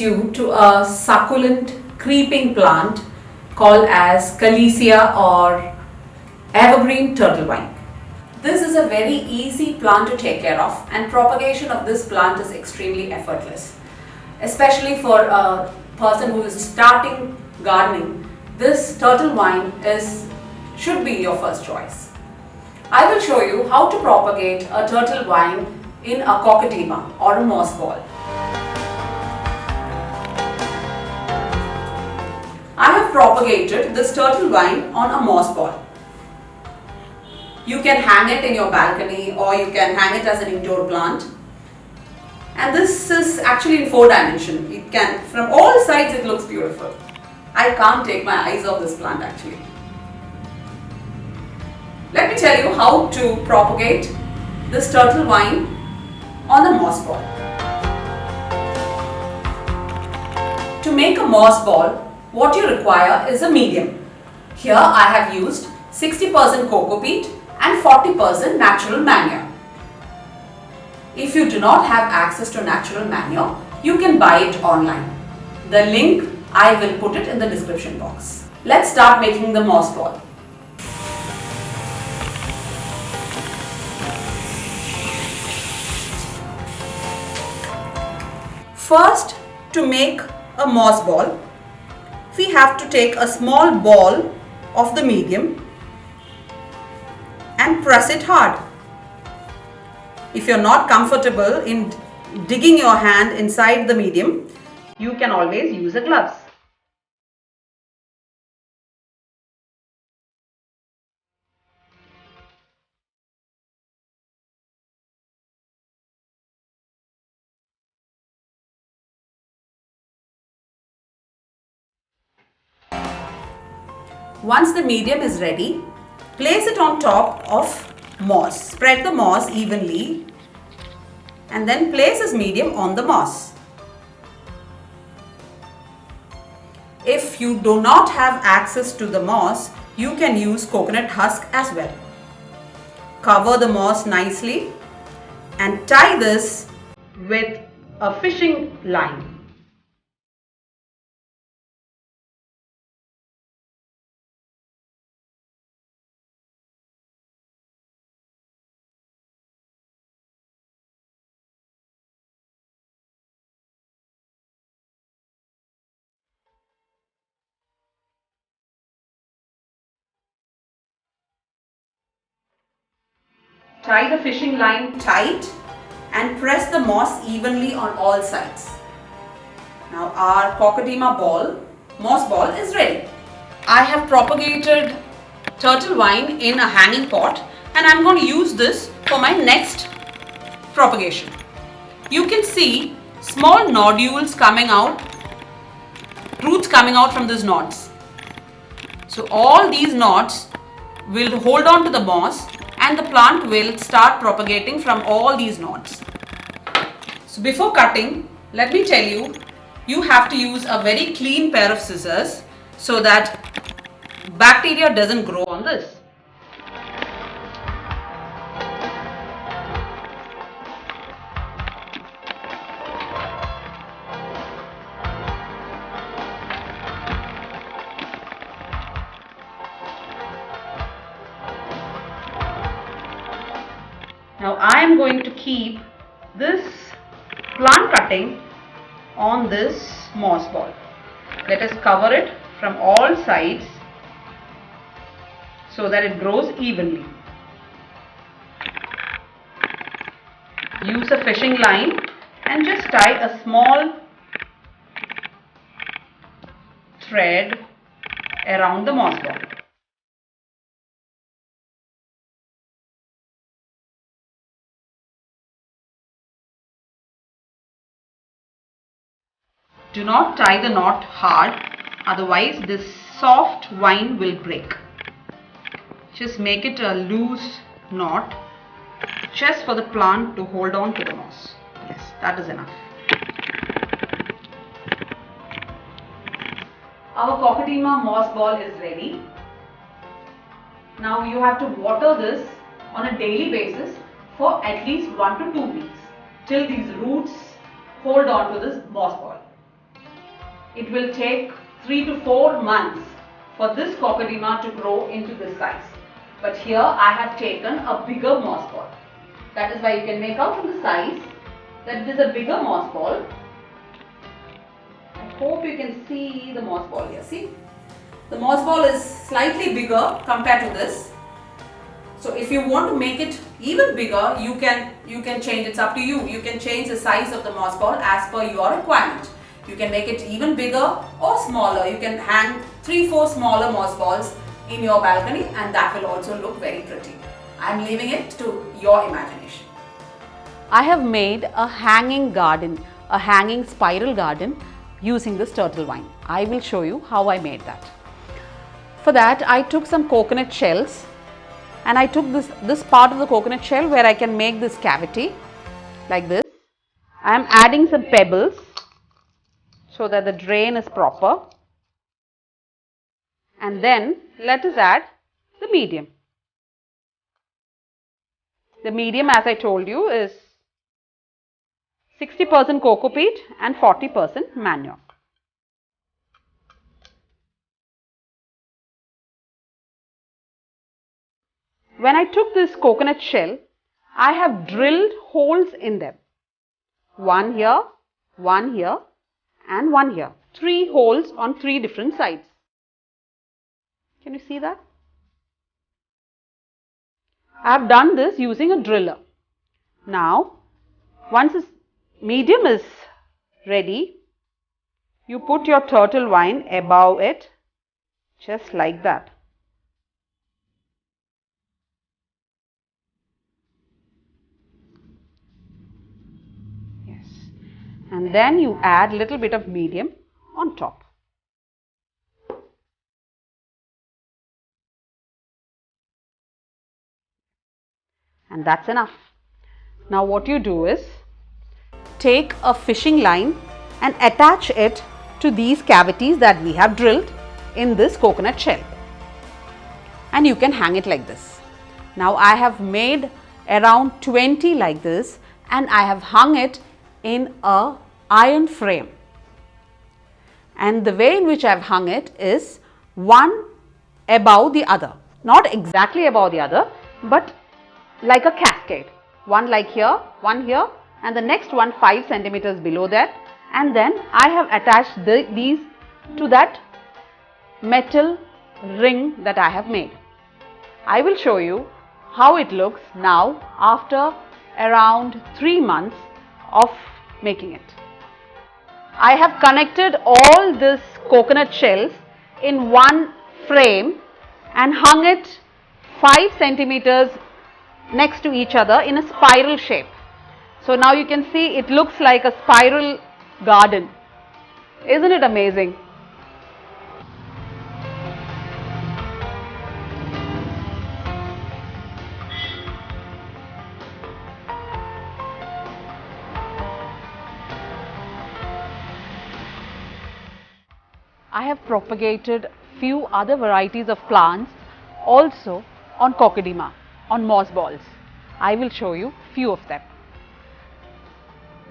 you to a succulent creeping plant called as CALLISIA or evergreen turtle vine. This is a very easy plant to take care of, and propagation of this plant is extremely effortless. Especially for a person who is starting gardening, this turtle vine should be your first choice. I will show you how to propagate a turtle vine in a kokedama or a moss ball. I have propagated this turtle vine on a moss ball. You can hang it in your balcony or you can hang it as an indoor plant. And this is actually in 4 dimensions. From all sides it looks beautiful. I can't take my eyes off this plant actually. Let me tell you how to propagate this turtle vine on a moss ball. To make a moss ball, what you require is a medium. Here I have used 60% coco peat and 40% natural manure. If you do not have access to natural manure, you can buy it online. The link I will put it in the description box. Let's start making the moss ball. First, to make a moss ball, we have to take a small ball of the medium and press it hard. If you're not comfortable in digging your hand inside the medium, you can always use a gloves. Once the medium is ready, place it on top of moss. Spread the moss evenly and then place this medium on the moss. If you do not have access to the moss, you can use coconut husk as well. Cover the moss nicely and tie this with a fishing line. Tie the fishing line tight and press the moss evenly on all sides. Now our kokedama moss ball is ready. I have propagated turtle vine in a hanging pot and I'm going to use this for my next propagation. You can see small nodules coming out, roots coming out from these knots. So all these knots will hold on to the moss and the plant will start propagating from all these knots. So before cutting, let me tell you, you have to use a very clean pair of scissors so that bacteria doesn't grow on this. Now I am going to keep this plant cutting on this moss ball. Let us cover it from all sides so that it grows evenly. Use a fishing line and just tie a small thread around the moss ball. Do not tie the knot hard, otherwise this soft vine will break. Just make it a loose knot just for the plant to hold on to the moss. Yes, that is enough. Our kokedama moss ball is ready. Now you have to water this on a daily basis for at least 1 to 2 weeks till these roots hold on to this moss ball. it will take 3 to 4 months for this kokedama to grow into this size. But here I have taken a bigger moss ball. That is why you can make out from the size that it is a bigger moss ball. I hope you can see the moss ball here. See? The moss ball is slightly bigger compared to this. So if you want to make it even bigger, you can change. It's up to you. You can change the size of the moss ball as per your requirement. You can make it even bigger or smaller. You can hang 3-4 smaller moss balls in your balcony, and that will also look very pretty. I am leaving it to your imagination. I have made a hanging garden, a hanging spiral garden using this turtle vine. I will show you how I made that. For that, I took some coconut shells and I took this part of the coconut shell where I can make this cavity like this. I am adding some pebbles so that the drain is proper. And then let us add the medium. The medium, as I told you, is 60% coco peat and 40% manure. When I took this coconut shell, I have drilled holes in them. One here, and one here. 3 holes on 3 different sides. Can you see that? I have done this using a driller. Now, once this medium is ready, you put your turtle vine above it, just like that. Yes. And then you add a little bit of medium on top. And that's enough. Now what you do is take a fishing line and attach it to these cavities that we have drilled in this coconut shell. And you can hang it like this. Now I have made around 20 like this and I have hung it in a iron frame. And the way in which I have hung it is one above the other. Not exactly above the other, but like a cascade. One like here, one here, and the next one 5 centimeters below that. And then I have attached these to that metal ring that I have made. I will show you how it looks now after around 3 months of making it. I have connected all these coconut shells in one frame and hung it 5 centimeters next to each other in a spiral shape. So now you can see it looks like a spiral garden. Isn't it amazing? I have propagated few other varieties of plants also on kokedama, on moss balls. I will show you few of them.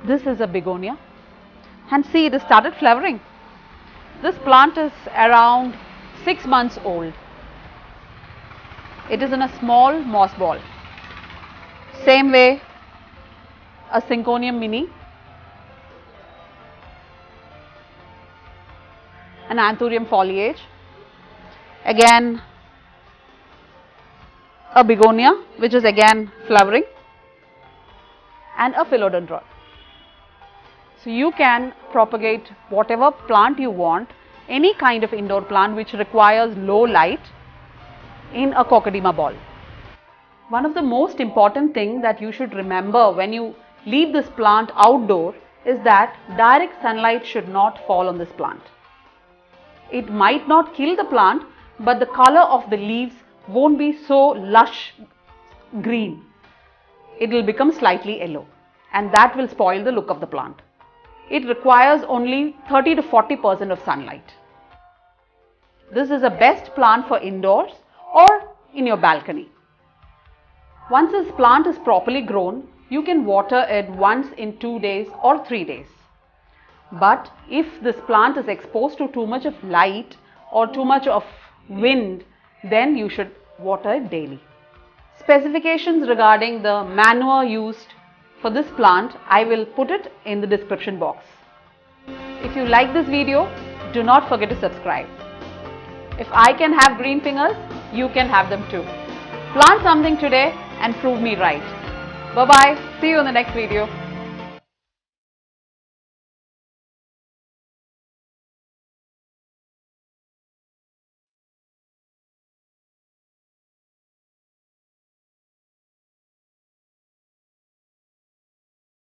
This is a begonia, and see, it has started flowering. This plant is around 6 months old. It is in a small moss ball. Same way a synconium mini, an anthurium foliage, again a begonia which is again flowering, and a philodendron. So you can propagate whatever plant you want, any kind of indoor plant which requires low light, in a kokedama ball. One of the most important thing that you should remember when you leave this plant outdoor is that direct sunlight should not fall on this plant. It might not kill the plant, but the color of the leaves won't be so lush green. It will become slightly yellow, and that will spoil the look of the plant. It requires only 30 to 40% of sunlight. This is the best plant for indoors or in your balcony. Once this plant is properly grown, you can water it once in 2 days or 3 days. But if this plant is exposed to too much of light or too much of wind, then you should water it daily. Specifications regarding the manure used for this plant, I will put it in the description box. If you like this video, do not forget to subscribe. If I can have green fingers, you can have them too. Plant something today and prove me right. Bye bye. See you in the next video.